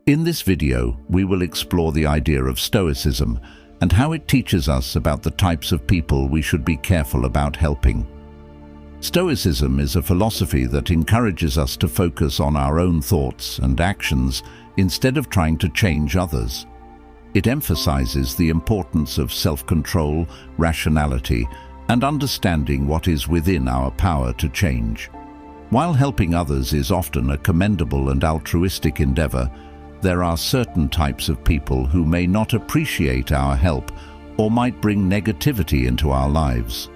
In this video, we will explore the idea of Stoicism and how it teaches us about the types of people we should be careful about helping. Stoicism is a philosophy that encourages us to focus on our own thoughts and actions instead of trying to change others. It emphasizes the importance of self-control, rationality, and understanding what is within our power to change. While helping others is often a commendable and altruistic endeavor, there are certain types of people who may not appreciate our help or might bring negativity into our lives.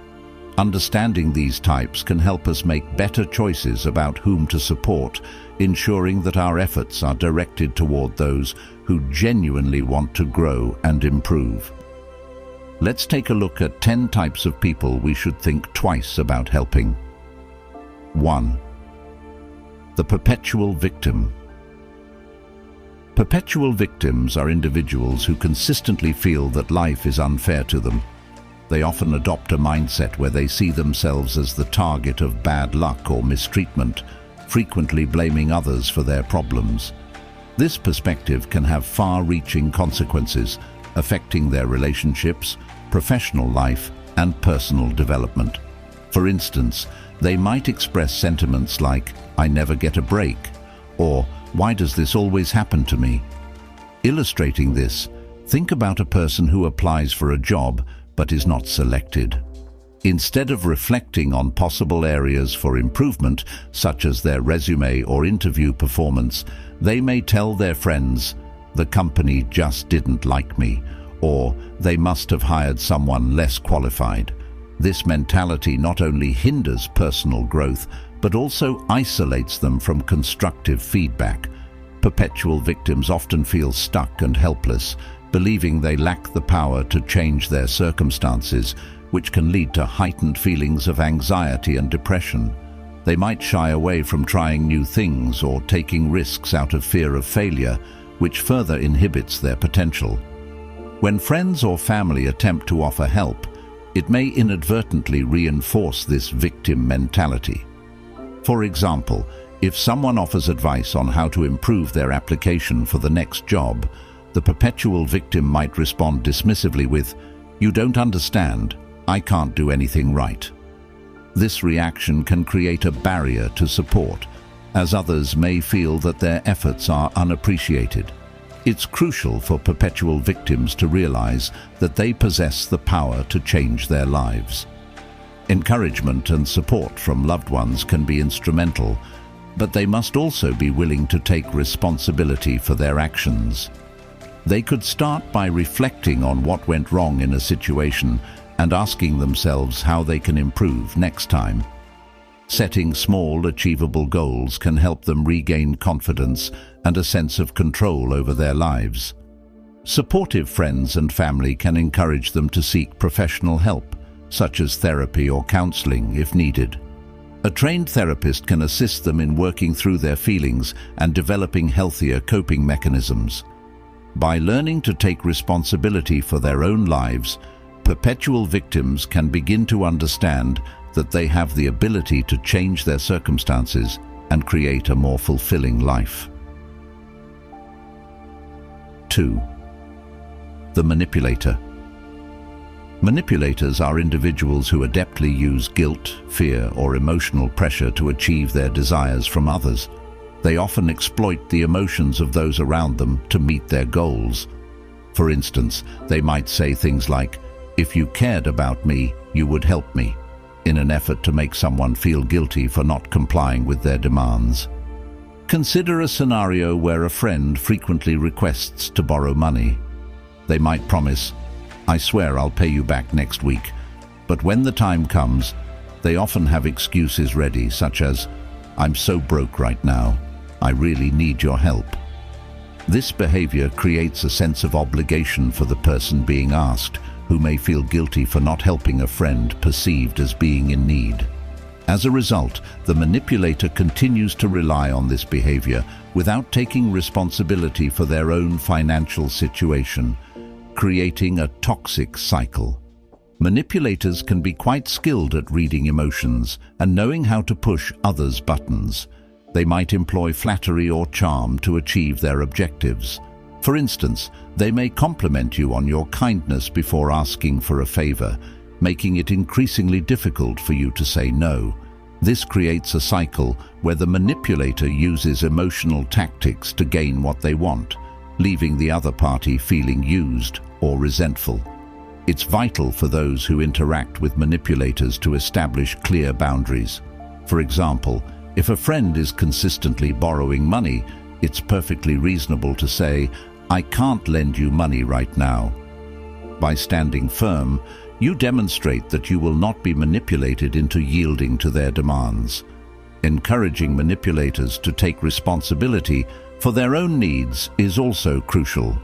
Understanding these types can help us make better choices about whom to support, ensuring that our efforts are directed toward those who genuinely want to grow and improve. Let's take a look at 10 types of people we should think twice about helping. 1. The perpetual victim. Perpetual victims are individuals who consistently feel that life is unfair to them. They often adopt a mindset where they see themselves as the target of bad luck or mistreatment, frequently blaming others for their problems. This perspective can have far-reaching consequences, affecting their relationships, professional life, and personal development. For instance, they might express sentiments like, "I never get a break," or "Why does this always happen to me?" Illustrating this, think about a person who applies for a job but is not selected. Instead of reflecting on possible areas for improvement, such as their resume or interview performance, they may tell their friends, "The company just didn't like me," or "They must have hired someone less qualified." This mentality not only hinders personal growth, but also isolates them from constructive feedback. Perpetual victims often feel stuck and helpless, believing they lack the power to change their circumstances, which can lead to heightened feelings of anxiety and depression. They might shy away from trying new things or taking risks out of fear of failure, which further inhibits their potential. When friends or family attempt to offer help, it may inadvertently reinforce this victim mentality. For example, if someone offers advice on how to improve their application for the next job, the perpetual victim might respond dismissively with, "You don't understand, I can't do anything right." This reaction can create a barrier to support, as others may feel that their efforts are unappreciated. It's crucial for perpetual victims to realize that they possess the power to change their lives. Encouragement and support from loved ones can be instrumental, but they must also be willing to take responsibility for their actions. They could start by reflecting on what went wrong in a situation and asking themselves how they can improve next time. Setting small, achievable goals can help them regain confidence and a sense of control over their lives. Supportive friends and family can encourage them to seek professional help, such as therapy or counseling if needed. A trained therapist can assist them in working through their feelings and developing healthier coping mechanisms. By learning to take responsibility for their own lives, perpetual victims can begin to understand that they have the ability to change their circumstances and create a more fulfilling life. 2. The manipulator. Manipulators are individuals who adeptly use guilt, fear, or emotional pressure to achieve their desires from others. They often exploit the emotions of those around them to meet their goals. For instance, they might say things like, "If you cared about me, you would help me," in an effort to make someone feel guilty for not complying with their demands. Consider a scenario where a friend frequently requests to borrow money. They might promise, "I swear I'll pay you back next week," but when the time comes, they often have excuses ready, such as, "I'm so broke right now. I really need your help." This behavior creates a sense of obligation for the person being asked, who may feel guilty for not helping a friend perceived as being in need. As a result, the manipulator continues to rely on this behavior without taking responsibility for their own financial situation, creating a toxic cycle. Manipulators can be quite skilled at reading emotions and knowing how to push others' buttons. They might employ flattery or charm to achieve their objectives. For instance, they may compliment you on your kindness before asking for a favor, making it increasingly difficult for you to say no. This creates a cycle where the manipulator uses emotional tactics to gain what they want, leaving the other party feeling used or resentful. It's vital for those who interact with manipulators to establish clear boundaries. For example, if a friend is consistently borrowing money, it's perfectly reasonable to say, "I can't lend you money right now." By standing firm, you demonstrate that you will not be manipulated into yielding to their demands. Encouraging manipulators to take responsibility for their own needs is also crucial.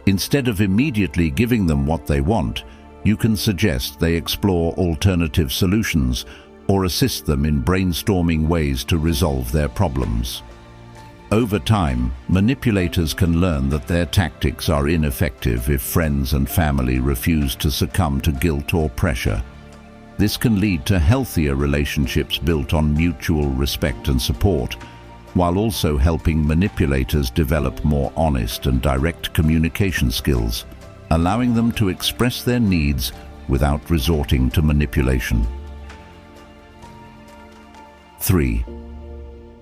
Instead of immediately giving them what they want, you can suggest they explore alternative solutions or assist them in brainstorming ways to resolve their problems. Over time, manipulators can learn that their tactics are ineffective if friends and family refuse to succumb to guilt or pressure. This can lead to healthier relationships built on mutual respect and support, while also helping manipulators develop more honest and direct communication skills, allowing them to express their needs without resorting to manipulation. 3.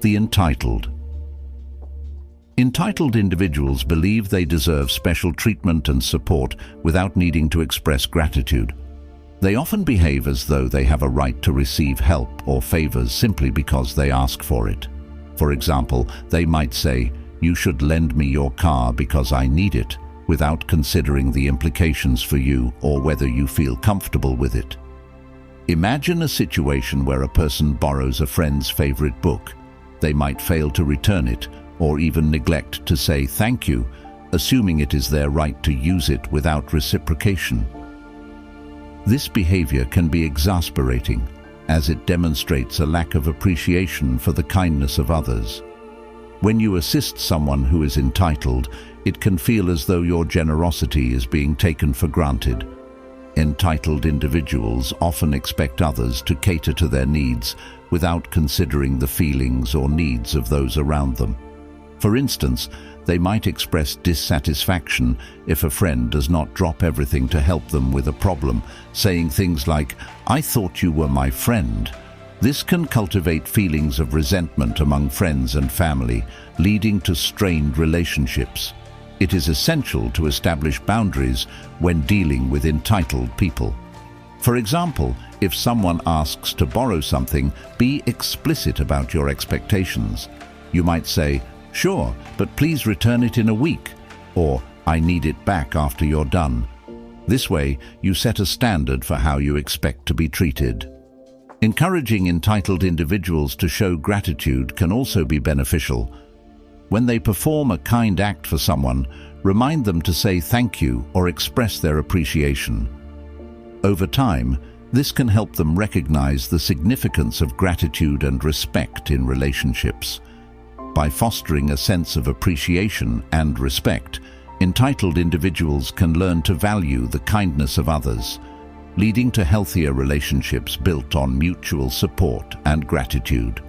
The entitled. Entitled individuals believe they deserve special treatment and support without needing to express gratitude. They often behave as though they have a right to receive help or favors simply because they ask for it. For example, they might say, "You should lend me your car because I need it," without considering the implications for you or whether you feel comfortable with it. Imagine a situation where a person borrows a friend's favorite book. They might fail to return it or even neglect to say thank you, assuming it is their right to use it without reciprocation. This behavior can be exasperating, as it demonstrates a lack of appreciation for the kindness of others. When you assist someone who is entitled, it can feel as though your generosity is being taken for granted. Entitled individuals often expect others to cater to their needs without considering the feelings or needs of those around them. For instance, they might express dissatisfaction if a friend does not drop everything to help them with a problem, saying things like, "I thought you were my friend." This can cultivate feelings of resentment among friends and family, leading to strained relationships. It is essential to establish boundaries when dealing with entitled people. For example, if someone asks to borrow something, be explicit about your expectations. You might say, "Sure, but please return it in a week," or "I need it back after you're done." This way, you set a standard for how you expect to be treated. Encouraging entitled individuals to show gratitude can also be beneficial. When they perform a kind act for someone, remind them to say thank you or express their appreciation. Over time, this can help them recognize the significance of gratitude and respect in relationships. By fostering a sense of appreciation and respect, entitled individuals can learn to value the kindness of others, leading to healthier relationships built on mutual support and gratitude.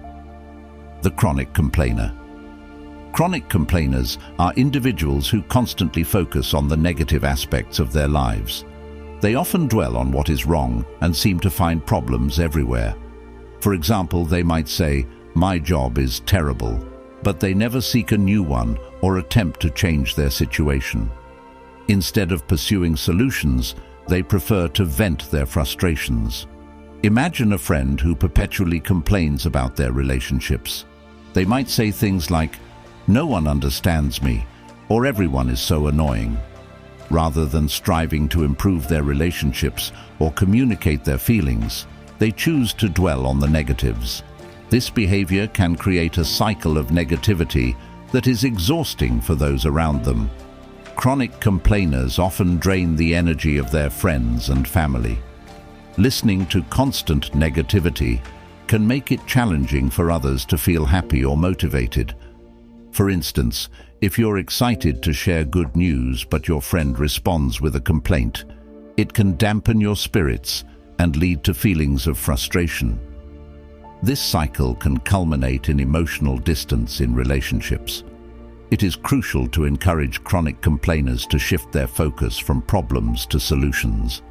The chronic complainer. Chronic complainers are individuals who constantly focus on the negative aspects of their lives. They often dwell on what is wrong and seem to find problems everywhere. For example, they might say, "My job is terrible," but they never seek a new one or attempt to change their situation. Instead of pursuing solutions, they prefer to vent their frustrations. Imagine a friend who perpetually complains about their relationships. They might say things like, "No one understands me," or "Everyone is so annoying." Rather than striving to improve their relationships or communicate their feelings, they choose to dwell on the negatives. This behavior can create a cycle of negativity that is exhausting for those around them. Chronic complainers often drain the energy of their friends and family. Listening to constant negativity can make it challenging for others to feel happy or motivated. For instance, if you're excited to share good news but your friend responds with a complaint, it can dampen your spirits and lead to feelings of frustration. This cycle can culminate in emotional distance in relationships. It is crucial to encourage chronic complainers to shift their focus from problems to solutions.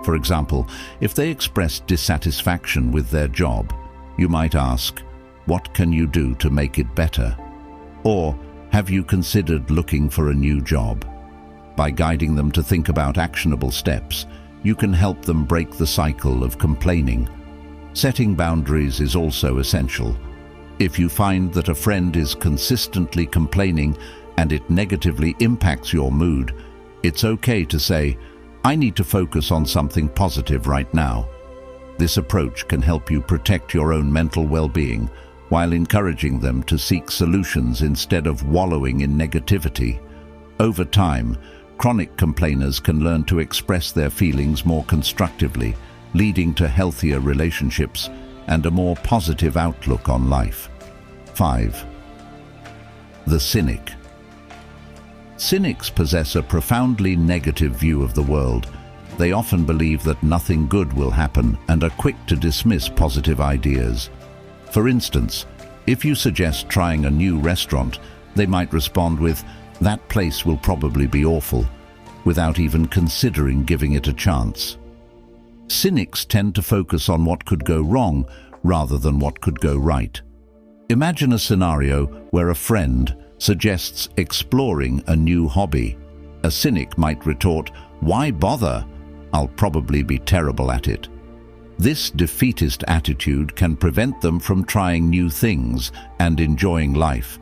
For example, if they express dissatisfaction with their job, you might ask, "What can you do to make it better?" Or, "Have you considered looking for a new job?" By guiding them to think about actionable steps, you can help them break the cycle of complaining. Setting boundaries is also essential. If you find that a friend is consistently complaining and it negatively impacts your mood, it's okay to say, "I need to focus on something positive right now." This approach can help you protect your own mental well-being while encouraging them to seek solutions instead of wallowing in negativity. Over time, chronic complainers can learn to express their feelings more constructively, leading to healthier relationships and a more positive outlook on life. 5. The cynic. Cynics possess a profoundly negative view of the world. They often believe that nothing good will happen and are quick to dismiss positive ideas. For instance, if you suggest trying a new restaurant, they might respond with, "That place will probably be awful," without even considering giving it a chance. Cynics tend to focus on what could go wrong rather than what could go right. Imagine a scenario where a friend suggests exploring a new hobby. A cynic might retort, "Why bother? I'll probably be terrible at it." This defeatist attitude can prevent them from trying new things and enjoying life.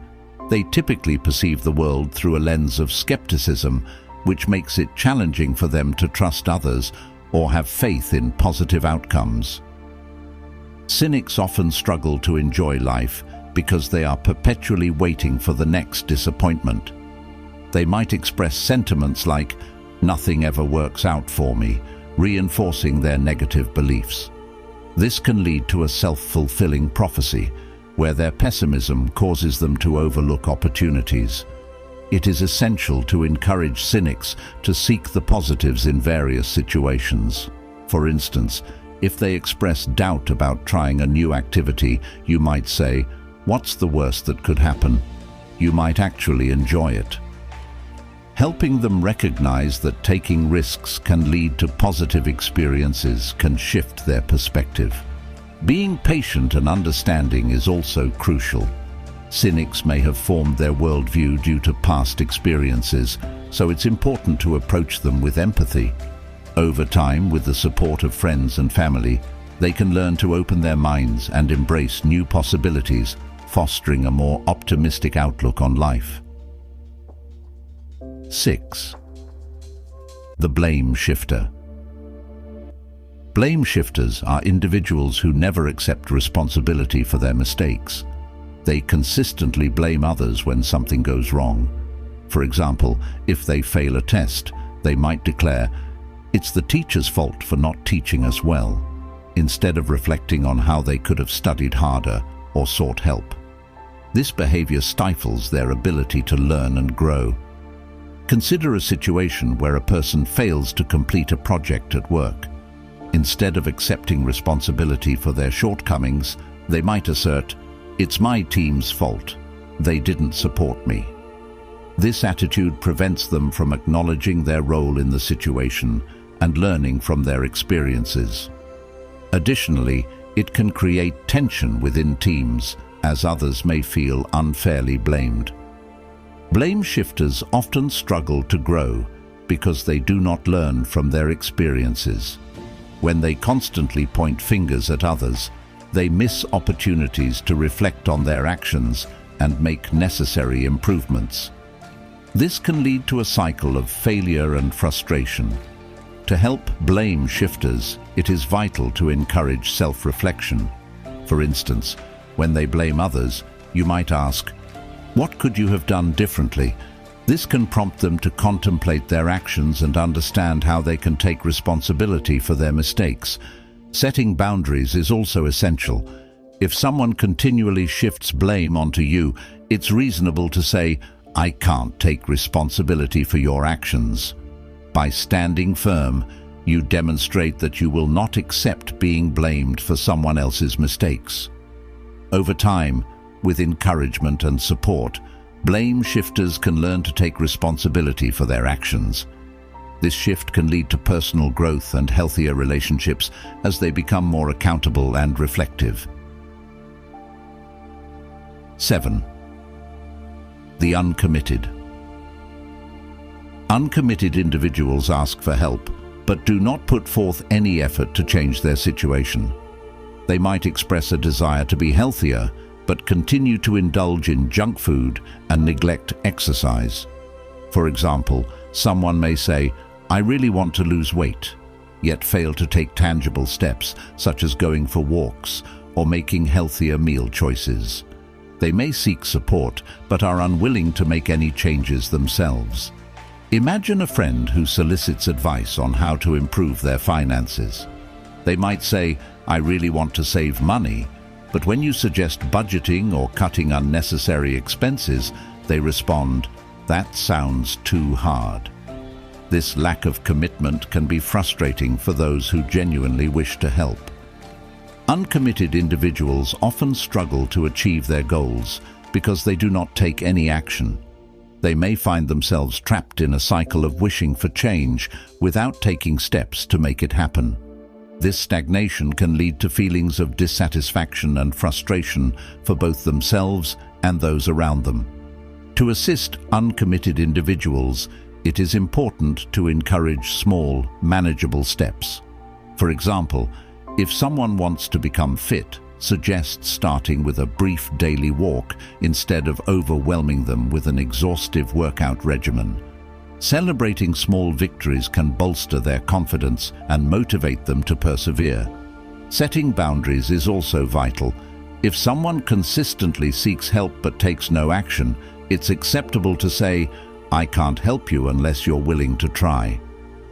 They typically perceive the world through a lens of skepticism, which makes it challenging for them to trust others or have faith in positive outcomes. Cynics often struggle to enjoy life because they are perpetually waiting for the next disappointment. They might express sentiments like, "Nothing ever works out for me," reinforcing their negative beliefs. This can lead to a self-fulfilling prophecy, where their pessimism causes them to overlook opportunities. It is essential to encourage cynics to seek the positives in various situations. For instance, if they express doubt about trying a new activity, you might say, "What's the worst that could happen? You might actually enjoy it." Helping them recognize that taking risks can lead to positive experiences can shift their perspective. Being patient and understanding is also crucial. Cynics may have formed their worldview due to past experiences, so it's important to approach them with empathy. Over time, with the support of friends and family, they can learn to open their minds and embrace new possibilities, fostering a more optimistic outlook on life. 6. The blame shifter. Blame shifters are individuals who never accept responsibility for their mistakes. They consistently blame others when something goes wrong. For example, if they fail a test, they might declare, "It's the teacher's fault for not teaching us well," instead of reflecting on how they could have studied harder or sought help. This behavior stifles their ability to learn and grow. Consider a situation where a person fails to complete a project at work. Instead of accepting responsibility for their shortcomings, they might assert, "It's my team's fault. They didn't support me." This attitude prevents them from acknowledging their role in the situation and learning from their experiences. Additionally, it can create tension within teams, as others may feel unfairly blamed. Blame shifters often struggle to grow because they do not learn from their experiences. When they constantly point fingers at others, they miss opportunities to reflect on their actions and make necessary improvements. This can lead to a cycle of failure and frustration. To help blame shifters, it is vital to encourage self-reflection. For instance, when they blame others, you might ask, "What could you have done differently?" This can prompt them to contemplate their actions and understand how they can take responsibility for their mistakes. Setting boundaries is also essential. If someone continually shifts blame onto you, it's reasonable to say, "I can't take responsibility for your actions." By standing firm, you demonstrate that you will not accept being blamed for someone else's mistakes. Over time, with encouragement and support, blame shifters can learn to take responsibility for their actions. This shift can lead to personal growth and healthier relationships as they become more accountable and reflective. 7. The uncommitted. Uncommitted individuals ask for help, but do not put forth any effort to change their situation. They might express a desire to be healthier, but continue to indulge in junk food and neglect exercise. For example, someone may say, "I really want to lose weight," yet fail to take tangible steps, such as going for walks or making healthier meal choices. They may seek support, but are unwilling to make any changes themselves. Imagine a friend who solicits advice on how to improve their finances. They might say, "I really want to save money," but when you suggest budgeting or cutting unnecessary expenses, they respond, "That sounds too hard." This lack of commitment can be frustrating for those who genuinely wish to help. Uncommitted individuals often struggle to achieve their goals because they do not take any action. They may find themselves trapped in a cycle of wishing for change without taking steps to make it happen. This stagnation can lead to feelings of dissatisfaction and frustration for both themselves and those around them. To assist uncommitted individuals, it is important to encourage small, manageable steps. For example, if someone wants to become fit, suggest starting with a brief daily walk instead of overwhelming them with an exhaustive workout regimen. Celebrating small victories can bolster their confidence and motivate them to persevere. Setting boundaries is also vital. If someone consistently seeks help but takes no action, it's acceptable to say, "I can't help you unless you're willing to try."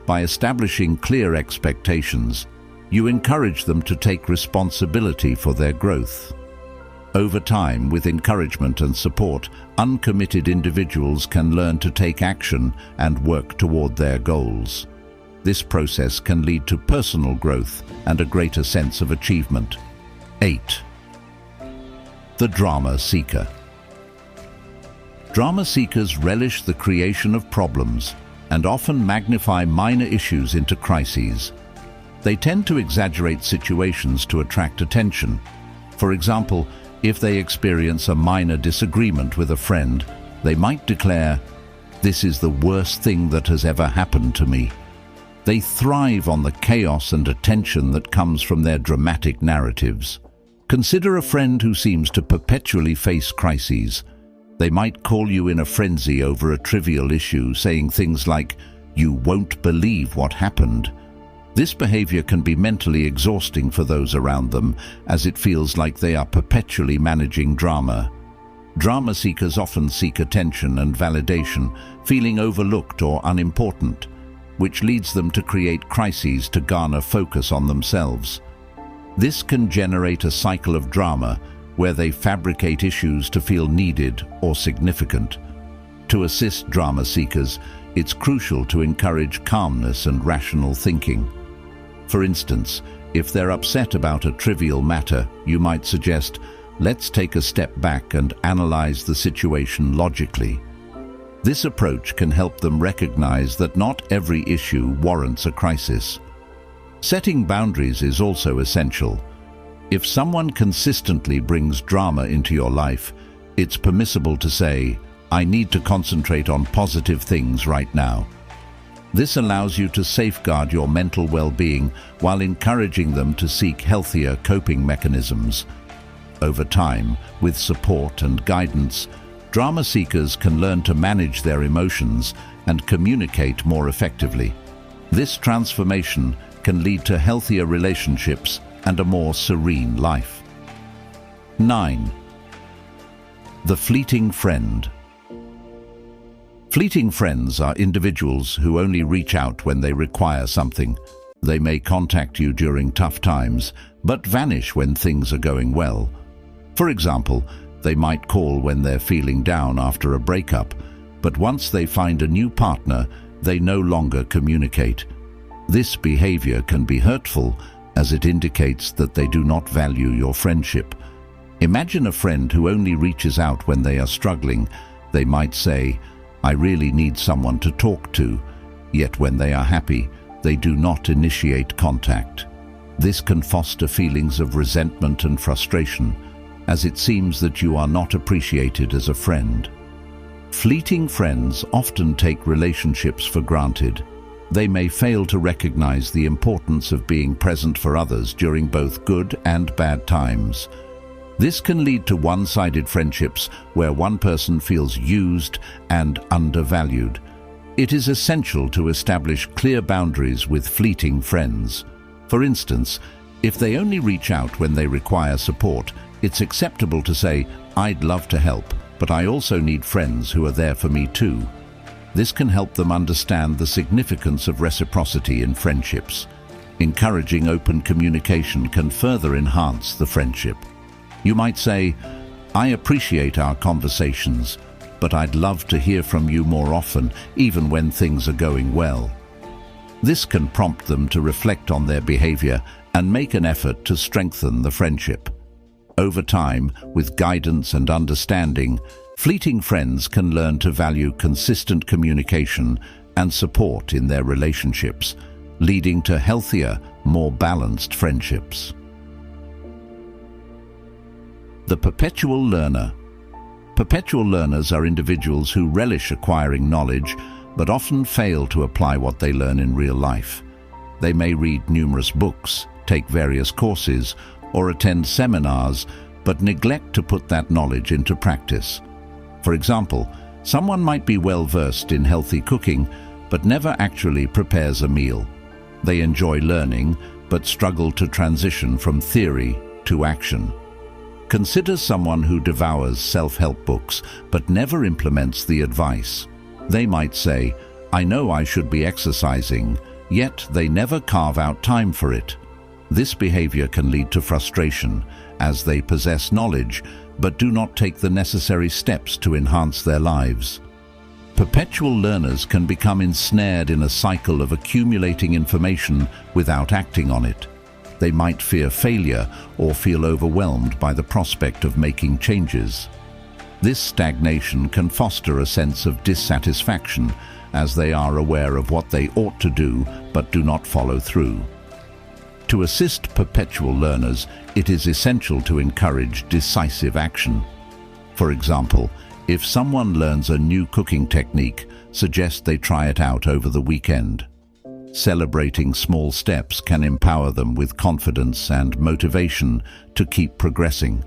By establishing clear expectations, you encourage them to take responsibility for their growth. Over time, with encouragement and support, uncommitted individuals can learn to take action and work toward their goals. This process can lead to personal growth and a greater sense of achievement. 8. The drama seeker. Drama seekers relish the creation of problems and often magnify minor issues into crises. They tend to exaggerate situations to attract attention. For example, if they experience a minor disagreement with a friend, they might declare, "This is the worst thing that has ever happened to me." They thrive on the chaos and attention that comes from their dramatic narratives. Consider a friend who seems to perpetually face crises. They might call you in a frenzy over a trivial issue, saying things like, "You won't believe what happened." This behavior can be mentally exhausting for those around them, as it feels like they are perpetually managing drama. Drama seekers often seek attention and validation, feeling overlooked or unimportant, which leads them to create crises to garner focus on themselves. This can generate a cycle of drama where they fabricate issues to feel needed or significant. To assist drama seekers, it's crucial to encourage calmness and rational thinking. For instance, if they're upset about a trivial matter, you might suggest, "Let's take a step back and analyze the situation logically." This approach can help them recognize that not every issue warrants a crisis. Setting boundaries is also essential. If someone consistently brings drama into your life, it's permissible to say, "I need to concentrate on positive things right now." This allows you to safeguard your mental well-being while encouraging them to seek healthier coping mechanisms. Over time, with support and guidance, drama seekers can learn to manage their emotions and communicate more effectively. This transformation can lead to healthier relationships and a more serene life. 9. The fleeting friend. Fleeting friends are individuals who only reach out when they require something. They may contact you during tough times, but vanish when things are going well. For example, they might call when they're feeling down after a breakup, but once they find a new partner, they no longer communicate. This behavior can be hurtful, as it indicates that they do not value your friendship. Imagine a friend who only reaches out when they are struggling. They might say, "I really need someone to talk to," yet when they are happy, they do not initiate contact. This can foster feelings of resentment and frustration, as it seems that you are not appreciated as a friend. Fleeting friends often take relationships for granted. They may fail to recognize the importance of being present for others during both good and bad times. This can lead to one-sided friendships where one person feels used and undervalued. It is essential to establish clear boundaries with fleeting friends. For instance, if they only reach out when they require support, it's acceptable to say, "I'd love to help, but I also need friends who are there for me too." This can help them understand the significance of reciprocity in friendships. Encouraging open communication can further enhance the friendship. You might say, "I appreciate our conversations, but I'd love to hear from you more often, even when things are going well." This can prompt them to reflect on their behavior and make an effort to strengthen the friendship. Over time, with guidance and understanding, fleeting friends can learn to value consistent communication and support in their relationships, leading to healthier, more balanced friendships. The perpetual learner. Perpetual learners are individuals who relish acquiring knowledge, but often fail to apply what they learn in real life. They may read numerous books, take various courses, or attend seminars, but neglect to put that knowledge into practice. For example, someone might be well versed in healthy cooking, but never actually prepares a meal. They enjoy learning, but struggle to transition from theory to action. Consider someone who devours self-help books, but never implements the advice. They might say, "I know I should be exercising," yet they never carve out time for it. This behavior can lead to frustration, as they possess knowledge, but do not take the necessary steps to enhance their lives. Perpetual learners can become ensnared in a cycle of accumulating information without acting on it. They might fear failure or feel overwhelmed by the prospect of making changes. This stagnation can foster a sense of dissatisfaction, as they are aware of what they ought to do but do not follow through. To assist perpetual learners, it is essential to encourage decisive action. For example, if someone learns a new cooking technique, suggest they try it out over the weekend. Celebrating small steps can empower them with confidence and motivation to keep progressing.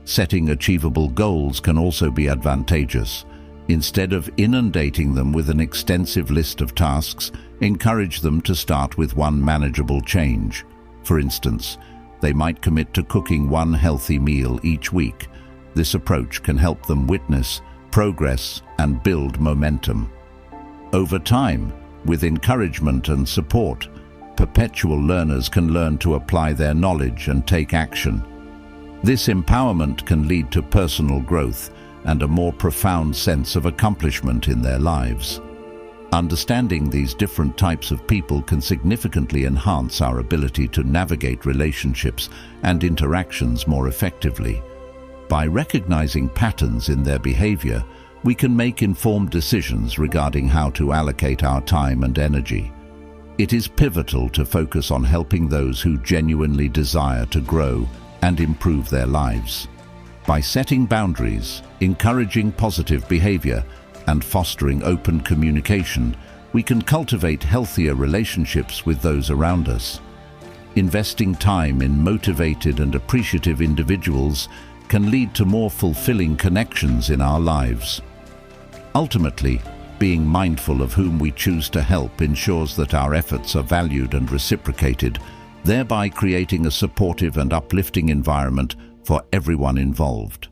Setting achievable goals can also be advantageous. Instead of inundating them with an extensive list of tasks, encourage them to start with one manageable change. For instance, they might commit to cooking one healthy meal each week. This approach can help them witness progress and build momentum. Over time, with encouragement and support, perpetual learners can learn to apply their knowledge and take action. This empowerment can lead to personal growth and a more profound sense of accomplishment in their lives. Understanding these different types of people can significantly enhance our ability to navigate relationships and interactions more effectively. By recognizing patterns in their behavior, we can make informed decisions regarding how to allocate our time and energy. It is pivotal to focus on helping those who genuinely desire to grow and improve their lives. By setting boundaries, encouraging positive behavior, and fostering open communication, we can cultivate healthier relationships with those around us. Investing time in motivated and appreciative individuals can lead to more fulfilling connections in our lives. Ultimately, being mindful of whom we choose to help ensures that our efforts are valued and reciprocated, thereby creating a supportive and uplifting environment for everyone involved.